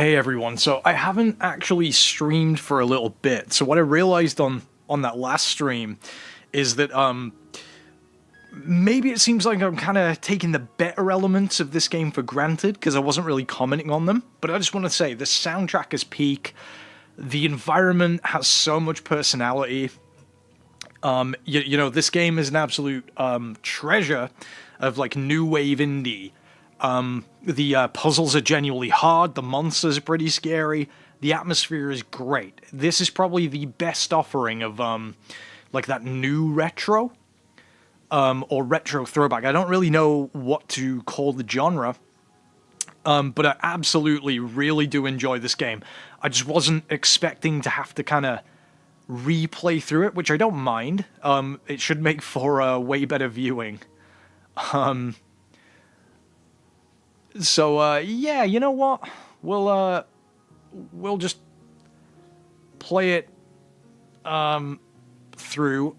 Hey everyone, so I haven't actually streamed for a little bit, so what I realized on that last stream is that maybe it seems like I'm kind of taking the better elements of this game for granted because I wasn't really commenting on them, but I just want to say the soundtrack is peak, the environment has so much personality. You know, this game is an absolute treasure of like new wave indie. The puzzles are genuinely hard, the monsters are pretty scary, the atmosphere is great. This is probably the best offering of like that new retro or retro throwback. I don't really know what to call the genre, but I absolutely really do enjoy this game. I just wasn't expecting to have to kind of replay through it, which I don't mind. It should make for a way better viewing. So yeah, you know what? We'll just play it through.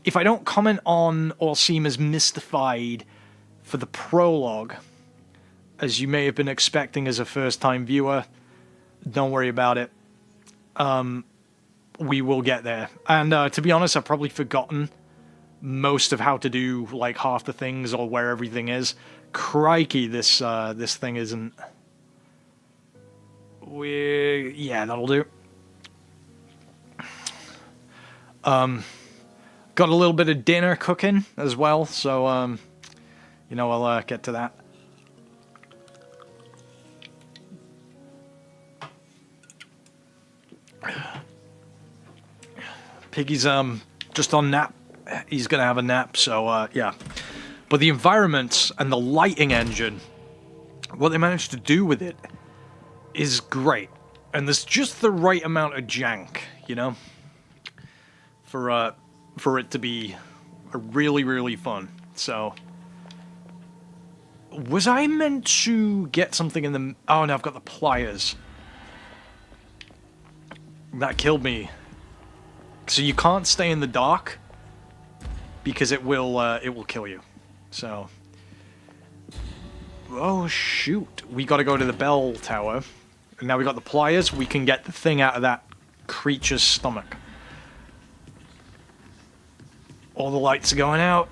If I don't comment on or seem as mystified for the prologue as you may have been expecting as a first-time viewer, don't worry about it. We will get there. And to be honest, I've probably forgotten most of how to do like half the things or where everything is. Crikey, this thing isn't. Yeah, that'll do. Got a little bit of dinner cooking as well, so you know, I'll get to that. Piggy's just on nap. He's gonna have a nap, so yeah. But the environments and the lighting engine, what they managed to do with it is great. And there's just the right amount of jank, you know, for it to be really, really fun. So, was I meant to get something in the... Oh, no, I've got the pliers. That killed me. So you can't stay in the dark because it will kill you. So, oh shoot, we gotta go to the bell tower. And now we got the pliers, we can get the thing out of that creature's stomach. All the lights are going out.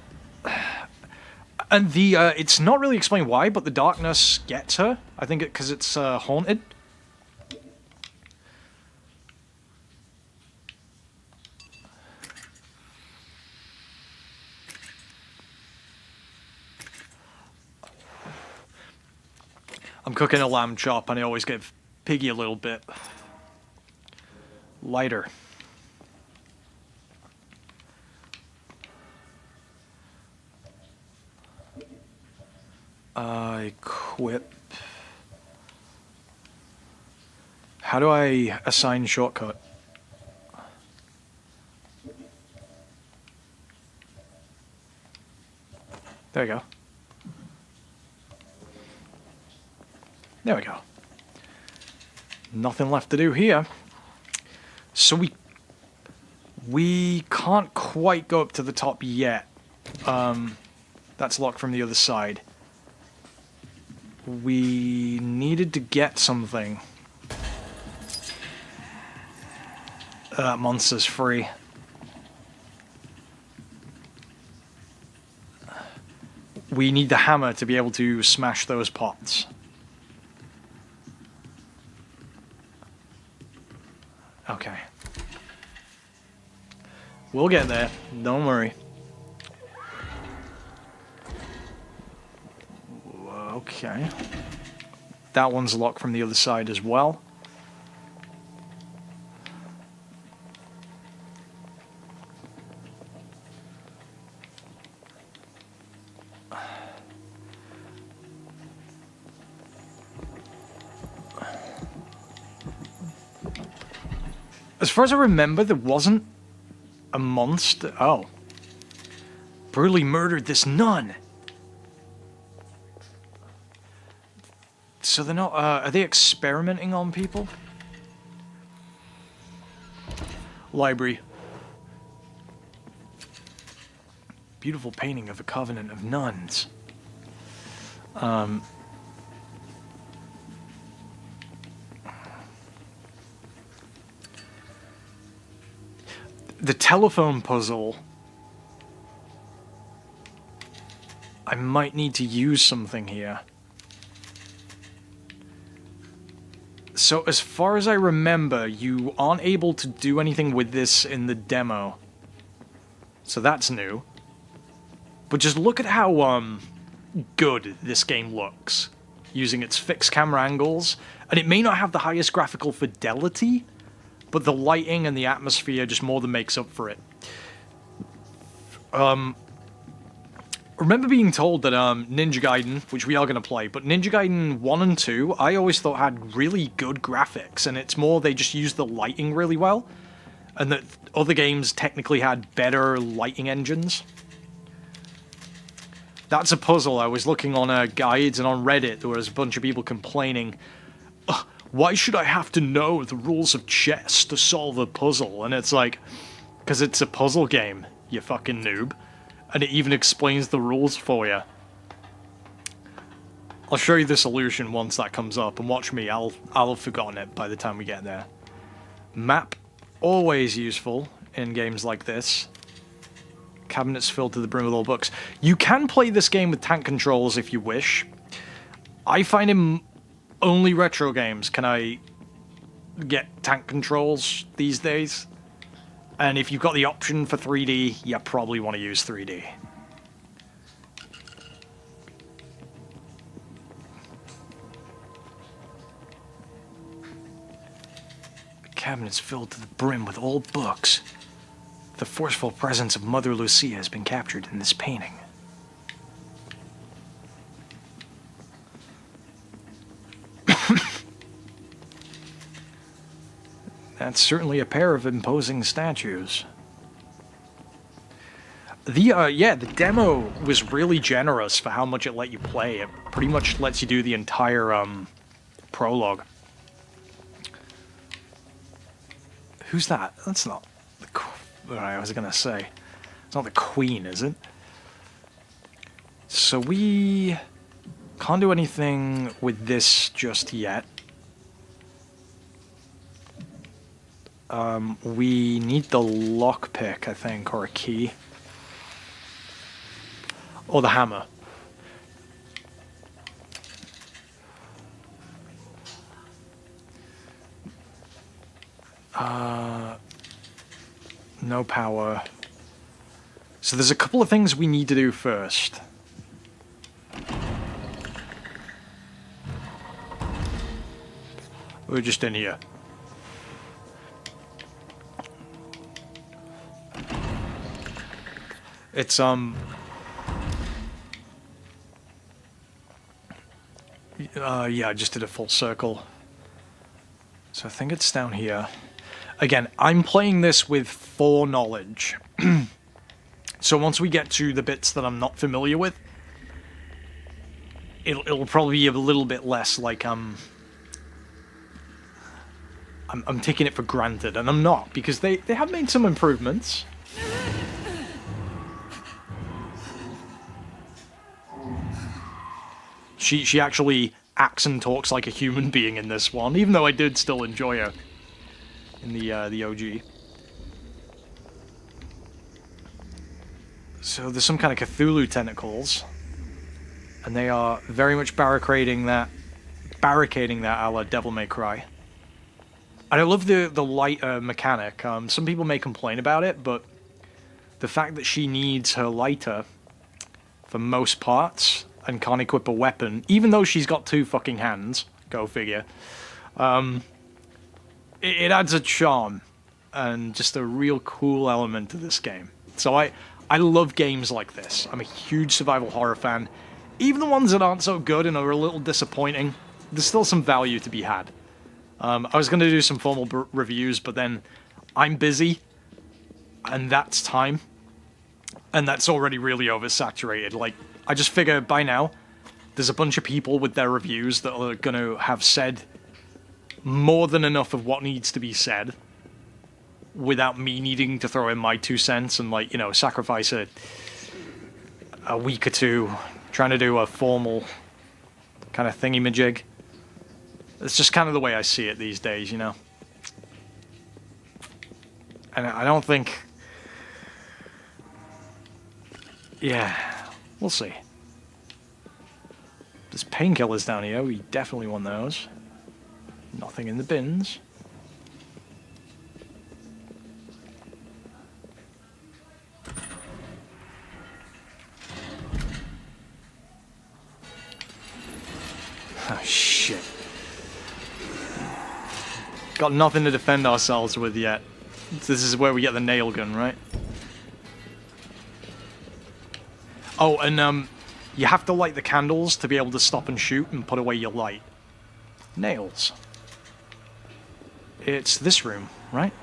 And the, it's not really explained why, but the darkness gets her. I think because it's haunted. I'm cooking a lamb chop and I always give Piggy a little bit lighter. Equip. How do I assign shortcut? There we go. There we go. Nothing left to do here. So we can't quite go up to the top yet. That's locked from the other side. We needed to get something. That monster's free. We need the hammer to be able to smash those pots. Okay. We'll get there. Don't worry. Okay. That one's locked from the other side as well. As far as I remember, there wasn't a monster. Oh. Brutally murdered this nun. So they're not, are they experimenting on people? Library. Beautiful painting of a covenant of nuns. The telephone puzzle. I might need to use something here. So as far as I remember, you aren't able to do anything with this in the demo. So that's new. But just look at how good this game looks, using its fixed camera angles. And it may not have the highest graphical fidelity, but the lighting and the atmosphere just more than makes up for it. Remember being told that Ninja Gaiden, which we are going to play, but Ninja Gaiden 1 and 2, I always thought had really good graphics, and it's more they just used the lighting really well, and that other games technically had better lighting engines. That's a puzzle. I was looking on guides and on Reddit, there was a bunch of people complaining, why should I have to know the rules of chess to solve a puzzle? And it's like, because it's a puzzle game, you fucking noob. And it even explains the rules for you. I'll show you the solution once that comes up, and watch me, I'll have forgotten it by the time we get there. Map, always useful in games like this. Cabinets filled to the brim with all books. You can play this game with tank controls if you wish. I find in only retro games can I get tank controls these days. And if you've got the option for 3D, you probably want to use 3D. The cabinet's filled to the brim with old books. The forceful presence of Mother Lucia has been captured in this painting. That's certainly a pair of imposing statues. The demo was really generous for how much it let you play. It pretty much lets you do the entire prologue. Who's that? That's not the I was gonna say. It's not the Queen, is it? So we can't do anything with this just yet. We need the lockpick, I think, or a key. Or the hammer. No power. So there's a couple of things we need to do first. We're just in here. It's, yeah, I just did a full circle. So I think it's down here. Again, I'm playing this with foreknowledge. So once we get to the bits that I'm not familiar with, it'll probably be a little bit less like I'm taking it for granted, and I'm not, because they have made some improvements. She actually acts and talks like a human being in this one, even though I did still enjoy her in the OG. So there's some kind of Cthulhu tentacles, and they are very much barricading that a la Devil May Cry. And I love the light mechanic. Some people may complain about it, but the fact that she needs her lighter for most parts and can't equip a weapon, even though she's got two fucking hands, go figure, it adds a charm and just a real cool element to this game. So I love games like this. I'm a huge survival horror fan. Even the ones that aren't so good and are a little disappointing, there's still some value to be had. I was going to do some formal reviews, but then I'm busy, and that's time, and that's already really oversaturated. Like, I just figure by now, there's a bunch of people with their reviews that are going to have said more than enough of what needs to be said without me needing to throw in my 2 cents and, like, you know, sacrifice a week or two trying to do a formal kind of thingy-majig. It's just kind of the way I see it these days, you know? And I don't think Yeah, we'll see. There's painkillers down here. We definitely want those. Nothing in the bins. Oh, shit. Got nothing to defend ourselves with yet. This is where we get the nail gun, right? Oh, and you have to light the candles to be able to stop and shoot and put away your light. Nails. It's this room, right?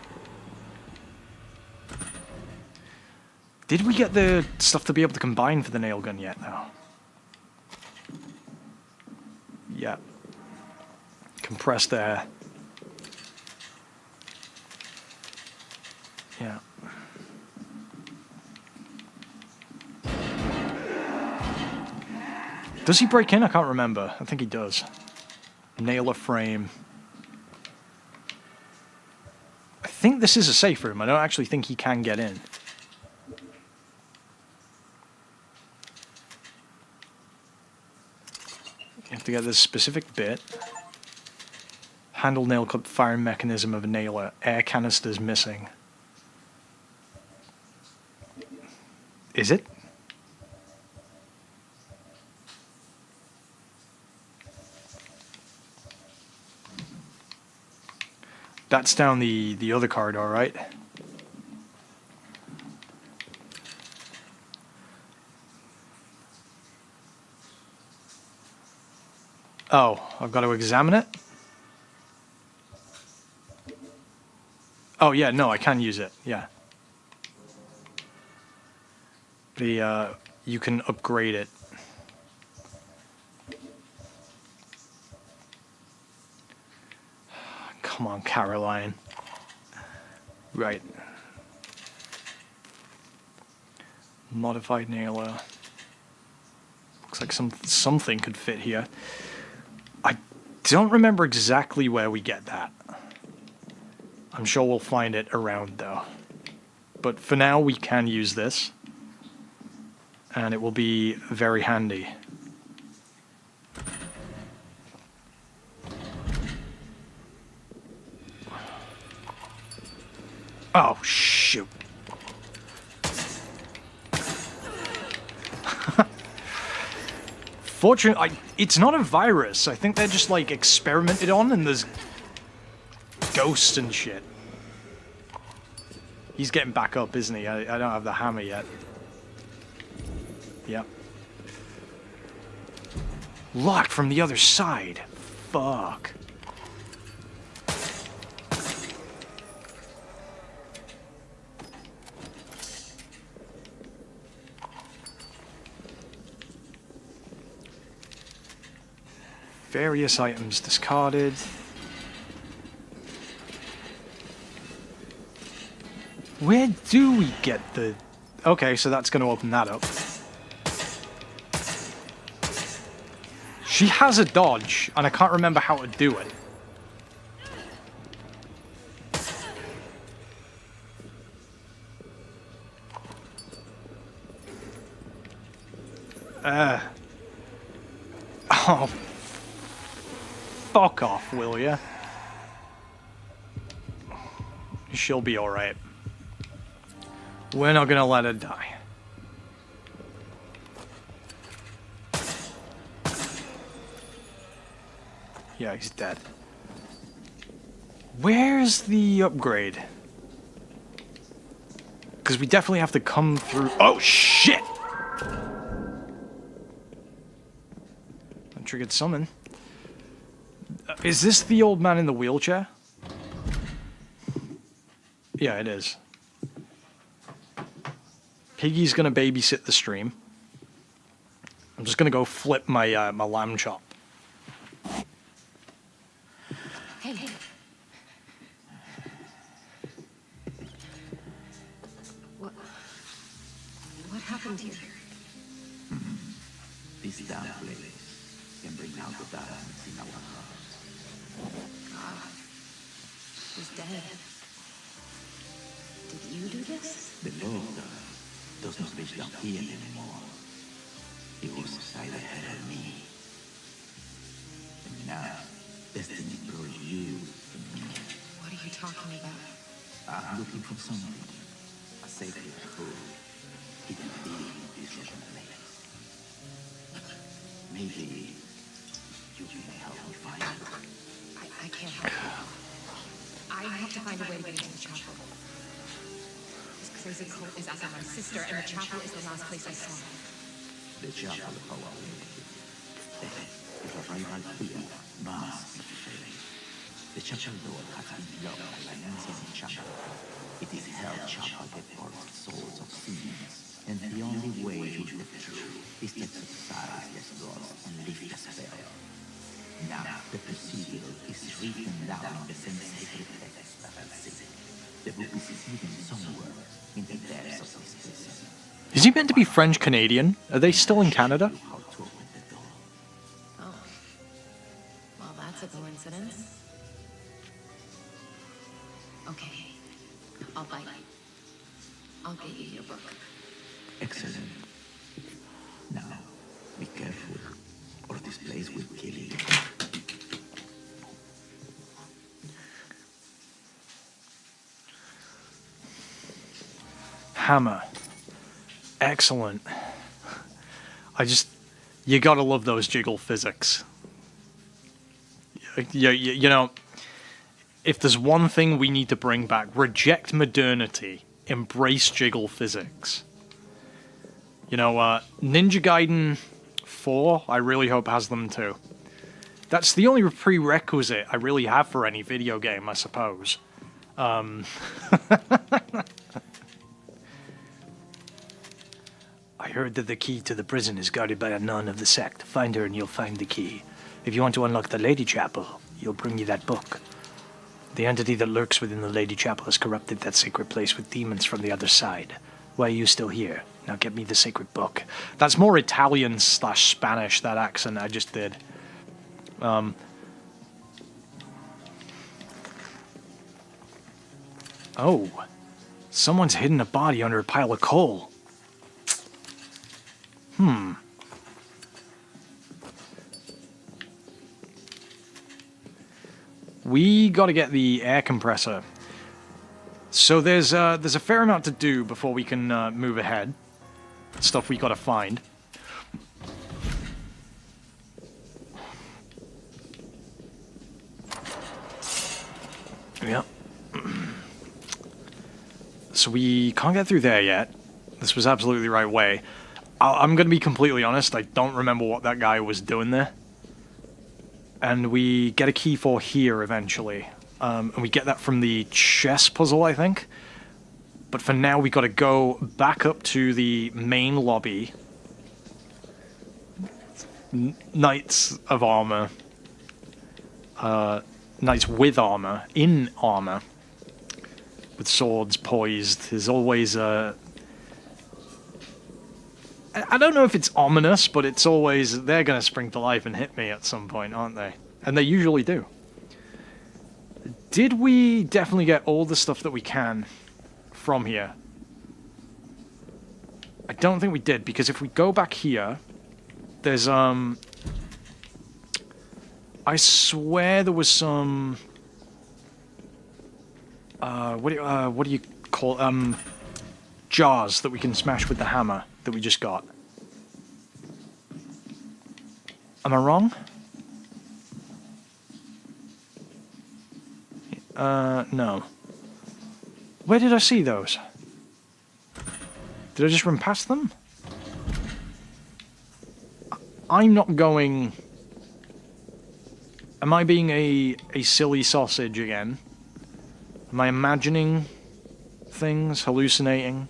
Did we get the stuff to be able to combine for the nail gun yet, though? Yeah. Compressed air. Yeah. Does he break in? I can't remember. I think he does. Nail a frame. I think this is a safe room. I don't actually think he can get in. You have to get this specific bit. Handle nail cut firing mechanism of a nailer. Air canisters missing. Is it? That's down the other corridor, right? Oh, I've got to examine it? Oh, yeah, no, I can use it, yeah. You can upgrade it. Come on, Caroline. Right. Modified nailer. Looks like something could fit here. I don't remember exactly where we get that. I'm sure we'll find it around, though. But for now, we can use this. And it will be very handy. Oh, shoot. Fortunately, it's not a virus. I think they're just, like, experimented on, and there's ghosts and shit. He's getting back up, isn't he? I don't have the hammer yet. Yep. Locked from the other side. Fuck. Various items discarded. Where do we get the... Okay, so that's going to open that up. She has a dodge, and I can't remember how to do it. Oh. Fuck off, will ya? She'll be alright. We're not gonna let her die. Yeah, he's dead. Where's the upgrade? Because we definitely have to come through... Oh, shit! I triggered summon. Is this the old man in the wheelchair? Yeah, it is. Piggy's gonna babysit the stream. I'm just gonna go flip my my lamb chop. Hey. What happened here? This damn place can bring out the darkness in our hearts. God is dead. Did you do this? The Lord does. does not reach down here anymore. It was right ahead of me. And now, destiny brought you to me. What are you talking about? I'm looking for something. A sacred food. Hidden deep in this rotten place. Maybe you can help me find it. I can't help you. I have to find a way to get into the chapel. This crazy cult is after my sister, and the chapel is the last place I saw her. The chapel of our if I find out here, must be failing. The chapel door has been blocked by an ancient chapel. It is hell chapel that ports souls of sinners, and the only way to get through is to exercise this laws and lift the spell. Now, the procedure is written down in the same sacred text that I see. The book is hidden somewhere in the depths of this prison. Is he meant to be French-Canadian? Are they still in Canada? How to open the door. Oh. Well, that's a coincidence. Okay. I'll bite. I'll get you your book. Excellent. Now, be careful, or this place will kill you. Hammer. Excellent. You gotta love those jiggle physics. You know, if there's one thing we need to bring back, reject modernity, embrace jiggle physics. You know, Ninja Gaiden 4, I really hope has them too. That's the only prerequisite I really have for any video game, I suppose. I heard that the key to the prison is guarded by a nun of the sect. Find her and you'll find the key. If you want to unlock the Lady Chapel, you'll bring you that book. The entity that lurks within the Lady Chapel has corrupted that sacred place with demons from the other side. Why are you still here? Now get me the sacred book. That's more Italian/Spanish, that accent I just did. Oh. Someone's hidden a body under a pile of coal. We gotta get the air compressor. So there's a fair amount to do before we can move ahead. Stuff we gotta find. Yep. So we can't get through there yet. This was absolutely the right way. I'm going to be completely honest, I don't remember what that guy was doing there. And we get a key for here eventually. And we get that from the chess puzzle, I think. But for now, we got to go back up to the main lobby. Knights of armor. Knights with armor. In armor. With swords poised. There's always a... I don't know if it's ominous, but it's always... They're going to spring to life and hit me at some point, aren't they? And they usually do. Did we definitely get all the stuff that we can from here? I don't think we did, because if we go back here, there's, I swear there was some... what do you call... jars that we can smash with the hammer that we just got. Am I wrong? No. Where did I see those? Did I just run past them? I'm not going... Am I being a silly sausage again? Am I imagining things, hallucinating?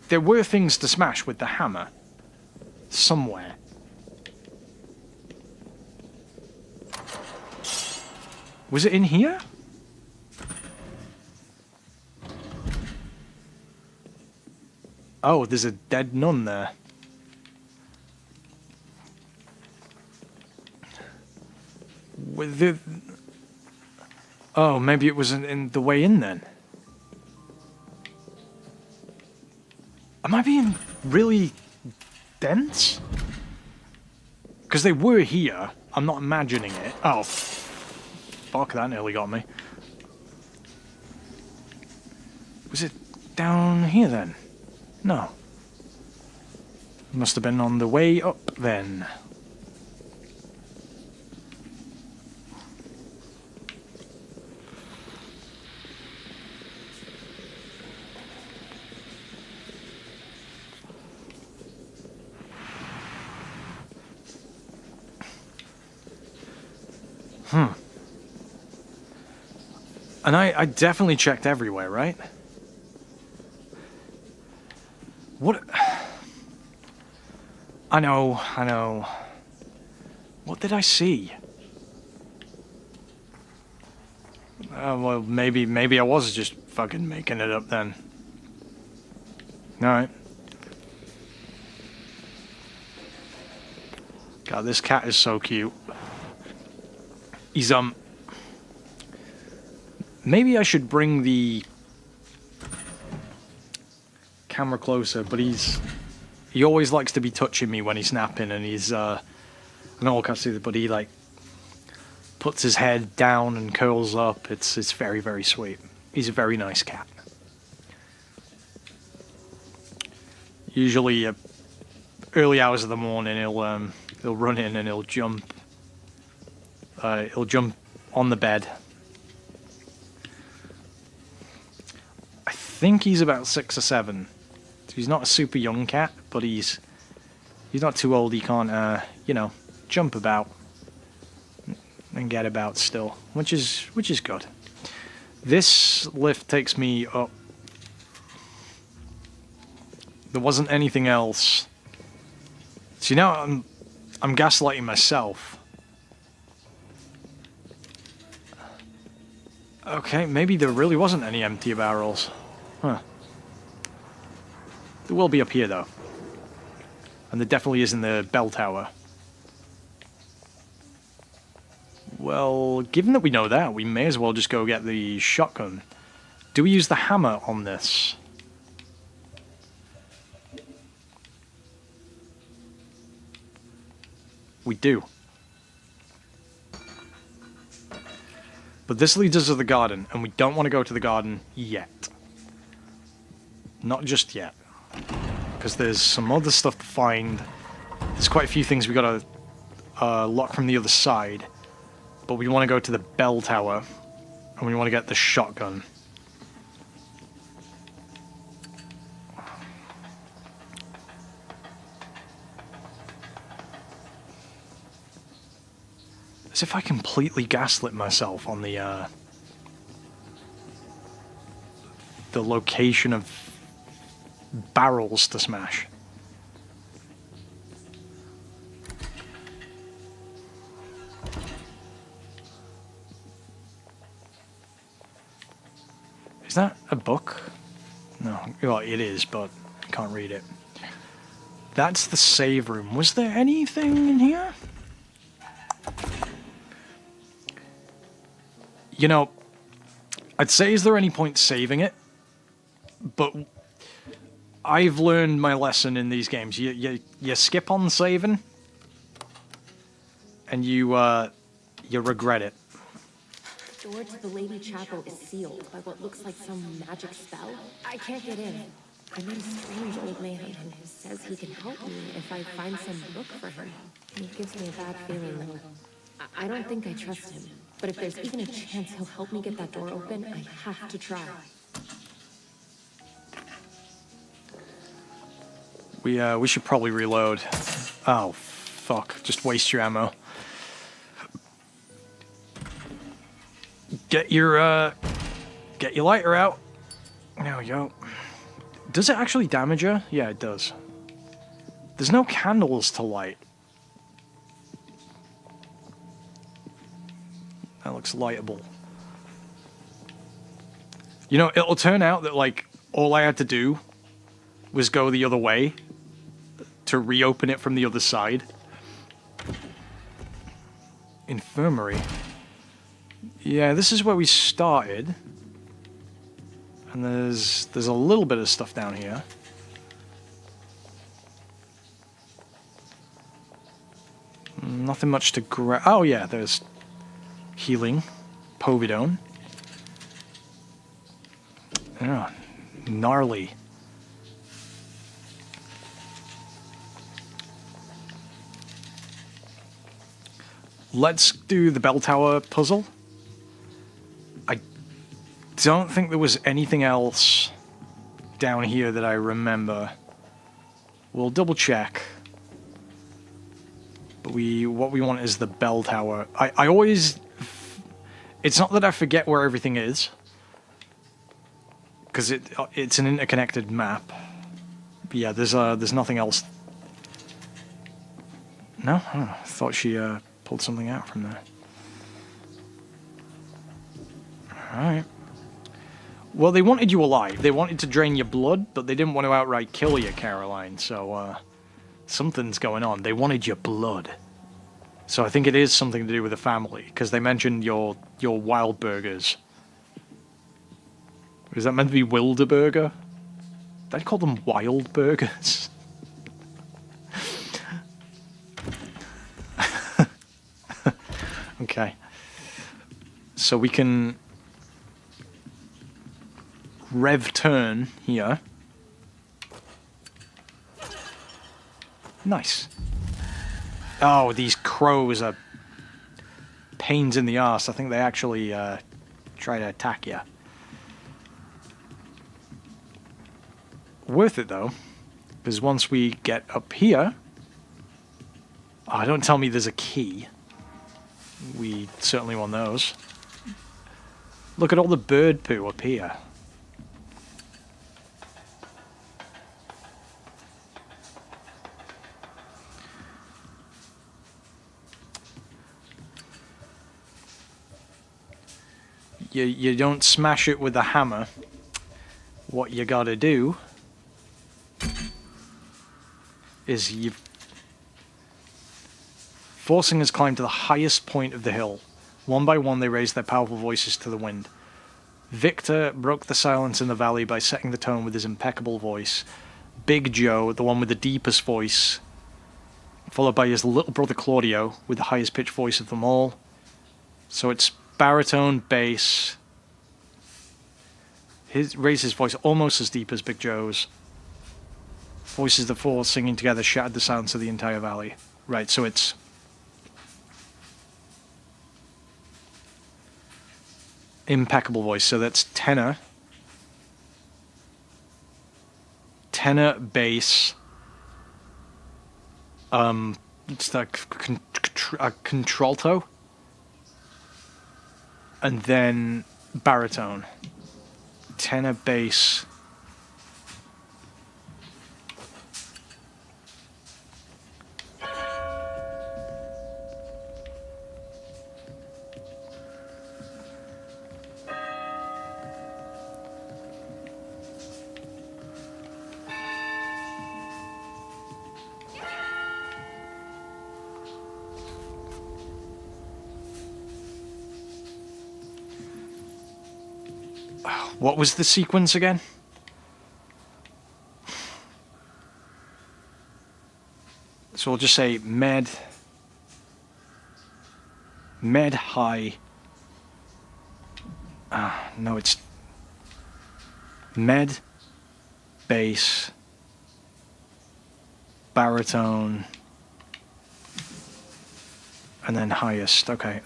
There were things to smash with the hammer. Somewhere. Was it in here? Oh, there's a dead nun there. With the... Oh, maybe it was in the way in then. really dense? Because they were here. I'm not imagining it. Oh, fuck, that nearly got me. Was it down here then? No. Must have been on the way up then. And I definitely checked everywhere, right? What? I know. What did I see? Well, maybe I was just fucking making it up then. Alright. God, this cat is so cute. He's, maybe I should bring the camera closer, but he always likes to be touching me when he's napping, and he's, I know I can't see it, but he, like, puts his head down and curls up. It's very, very sweet. He's a very nice cat. Usually, early hours of the morning, he'll run in and he'll jump on the bed. I think he's about 6 or 7. So he's not a super young cat, but he's not too old. He can't, jump about and get about still, which is good. This lift takes me up. There wasn't anything else. See, now I'm gaslighting myself. Okay, maybe there really wasn't any empty barrels. Huh. There will be up here, though. And there definitely is in the bell tower. Well, given that we know that, we may as well just go get the shotgun. Do we use the hammer on this? We do. But this leads us to the garden, and we don't want to go to the garden yet. Not just yet. Because there's some other stuff to find. There's quite a few things we gotta lock from the other side. But we want to go to the bell tower, and we want to get the shotgun. As if I completely gaslit myself on the location of barrels to smash. Is that a book? No, well, it is, but I can't read it. That's the save room. Was there anything in here? You know, I'd say, is there any point saving it? But I've learned my lesson in these games. You skip on saving, and you regret it. The door to the Lady Chapel is sealed by what looks like some magic spell. I can't get in. I met a strange old man who says he can help me if I find some book for him. He gives me a bad feeling, though. I don't think I trust him. But if there's even a chance he'll help me get that door open, I have to try. We should probably reload. Oh, fuck. Just waste your ammo. Get your lighter out. There we go. Does it actually damage her? Yeah, it does. There's no candles to light. That looks lightable. You know, it'll turn out that, like, all I had to do was go the other way to reopen it from the other side. Infirmary. Yeah, this is where we started. And there's a little bit of stuff down here. Nothing much to grab. Oh yeah, there's healing. Povidone. Yeah, gnarly. Let's do the bell tower puzzle. I don't think there was anything else down here that I remember. We'll double check. But what we want is the bell tower. I always... It's not that I forget where everything is. Because it's an interconnected map. But yeah, there's nothing else. No? Oh, I thought she pulled something out from there. Alright. Well, they wanted you alive. They wanted to drain your blood, but they didn't want to outright kill you, Caroline. So, something's going on. They wanted your blood. So I think it is something to do with the family, because they mentioned your wild burgers. Is that meant to be Wilderburger? Did I call them wild burgers? Okay. So we can rev turn here. Nice. Oh, these crows are pains in the arse. I think they actually try to attack you. Worth it though, because once we get up here... Oh, don't tell me there's a key. We certainly want those. Look at all the bird poo up here. You don't smash it with a hammer. What you gotta do is you... Forcing us climb to the highest point of the hill. One by one they raised their powerful voices to the wind. Victor broke the silence in the valley by setting the tone with his impeccable voice. Big Joe, the one with the deepest voice, followed by his little brother Claudio, with the highest pitched voice of them all. So it's baritone, bass. Raised his voice almost as deep as Big Joe's. Voices the four singing together shattered the silence of the entire valley. Right, so it's... impeccable voice, so that's tenor. Tenor, bass. It's like contralto. And then baritone. Tenor, bass. What was the sequence again? So we'll just say med, high. No, it's med, bass, baritone, and then highest. Okay.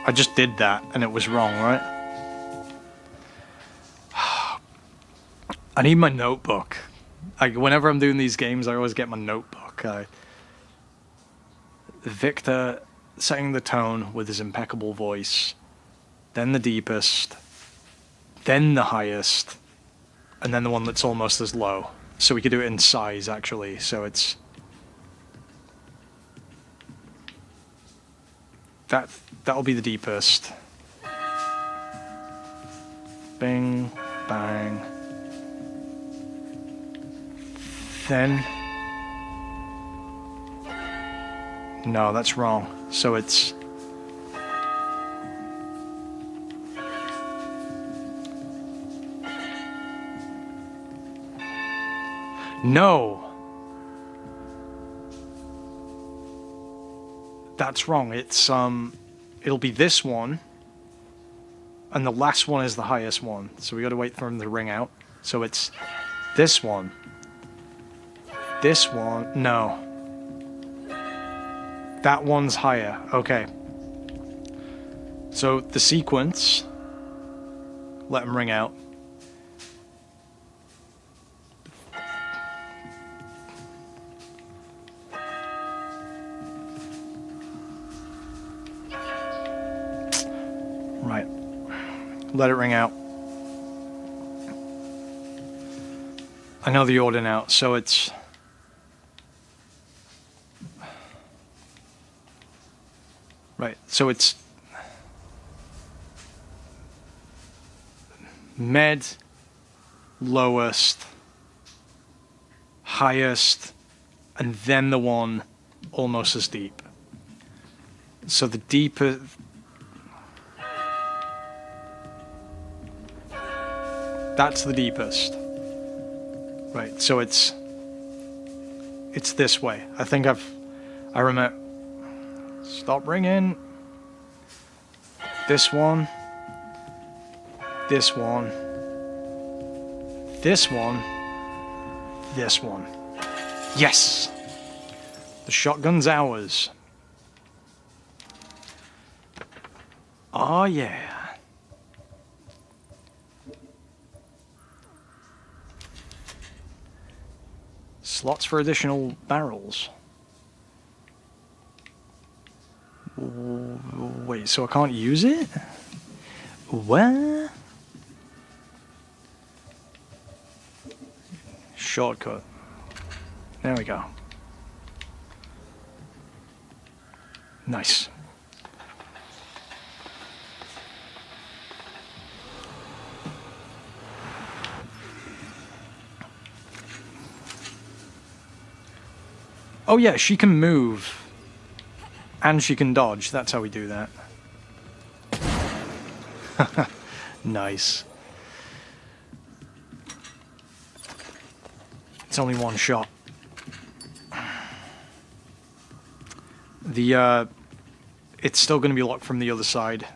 I just did that, and it was wrong, right? I need my notebook. Whenever I'm doing these games, I always get my notebook. Victor setting the tone with his impeccable voice, then the deepest, then the highest, and then the one that's almost as low. So we could do it in size, actually. So it's... That'll be the deepest. Bing, bang. Then... No, that's wrong. So it's... No! That's wrong. It's, it'll be this one. And the last one is the highest one. So we gotta wait for him to ring out. So it's this one. This one. No. That one's higher. Okay. So the sequence. Let him ring out. Right. Let it ring out. I know the order now, so it's... Right, so it's... Med, lowest, highest, and then the one almost as deep. So the deeper... That's the deepest. Right, so it's this way. I think I remember. Stop ringing. This one. This one. This one. This one. Yes! The shotgun's ours. Oh yeah. Slots for additional barrels. Wait, so I can't use it? What? Shortcut. There we go. Nice. Oh yeah, she can move. And she can dodge. That's how we do that. Nice. It's only one shot. It's still going to be locked from the other side.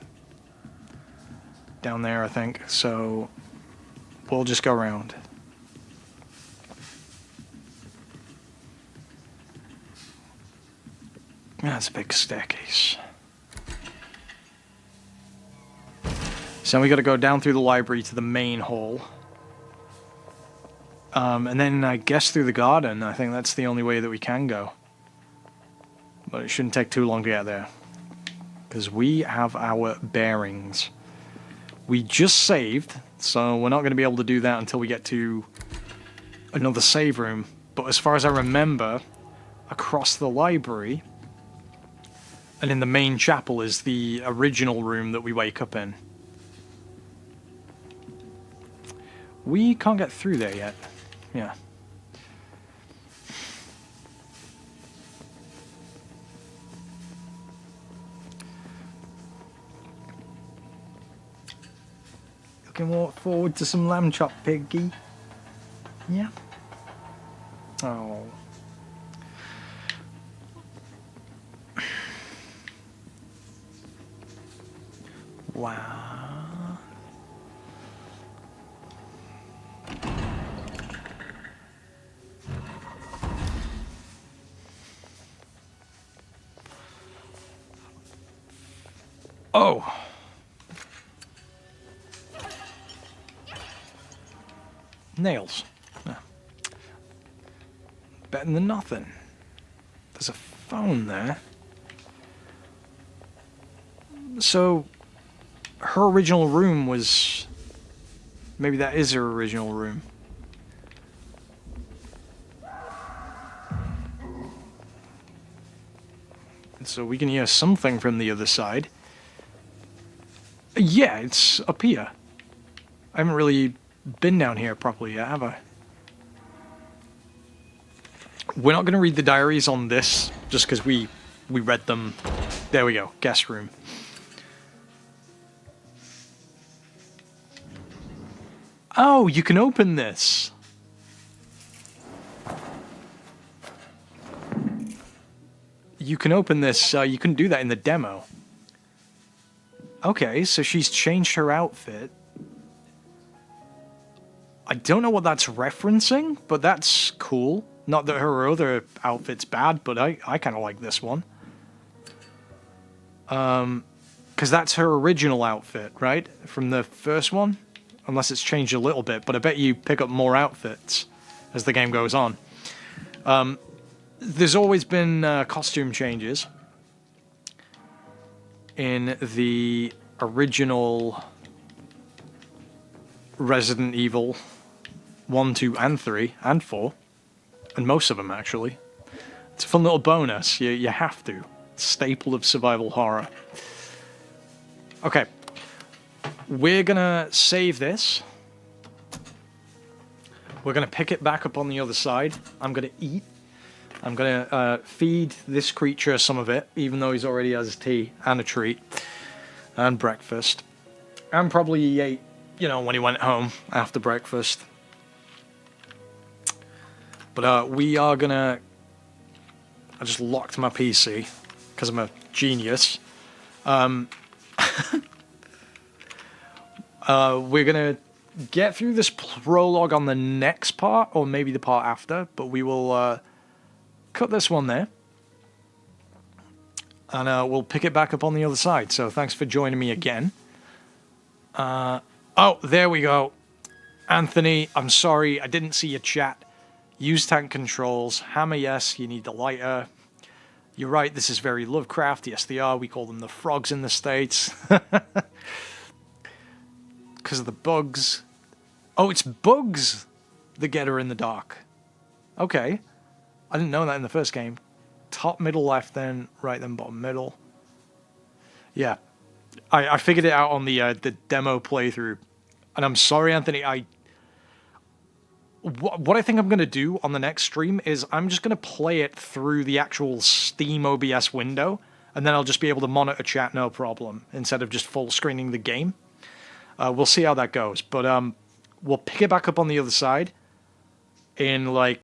Down there, I think. So we'll just go around. That's a big staircase. So we got to go down through the library to the main hall. And then I guess through the garden. I think that's the only way that we can go. But it shouldn't take too long to get there. Because we have our bearings. We just saved, so we're not going to be able to do that until we get to another save room. But as far as I remember, across the library... And in the main chapel is the original room that we wake up in. We can't get through there yet. Yeah. You can walk forward to some lamb chop, piggy. Yeah. Oh. Wow. Oh. Nails. Yeah. Better than nothing. There's a phone there. So... Her original room was... Maybe that is her original room. So we can hear something from the other side. Yeah, it's up here. I haven't really been down here properly yet, have I? We're not going to read the diaries on this, just because we read them There we go. Guest room. Oh, you can open this. You can open this. You can do that in the demo. Okay, so she's changed her outfit. I don't know what that's referencing, but that's cool. Not that her other outfit's bad, but I kind of like this one. Because that's her original outfit, right? From the first one? Unless it's changed a little bit, but I bet you pick up more outfits as the game goes on. There's always been costume changes in the original Resident Evil 1, 2, and 3, and 4. And most of them, actually. It's a fun little bonus. You have to. Staple of survival horror. Okay. We're gonna save this. We're gonna pick it back up on the other side. I'm gonna eat. I'm gonna feed this creature some of it, even though he's already has tea and a treat. And breakfast. And probably he ate, when he went home after breakfast. But we are gonna... I just locked my PC, because I'm a genius. We're gonna get through this prologue on the next part, or maybe the part after, but we will cut this one there. And we'll pick it back up on the other side. So thanks for joining me again. Oh, there we go. Anthony, I'm sorry, I didn't see your chat. Use tank controls. Hammer, yes, you need the lighter. You're right, this is very Lovecraft. Yes, they are. We call them the frogs in the States. Because of the bugs. Oh, it's bugs that get her in the dark. Okay. I didn't know that in the first game. Top, middle, left, then right, then bottom, middle. Yeah. I figured it out on the demo playthrough. And I'm sorry, Anthony, what I think I'm going to do on the next stream is I'm just going to play it through the actual Steam OBS window, and then I'll just be able to monitor chat no problem, instead of just full screening the game. We'll see how that goes, but we'll pick it back up on the other side in like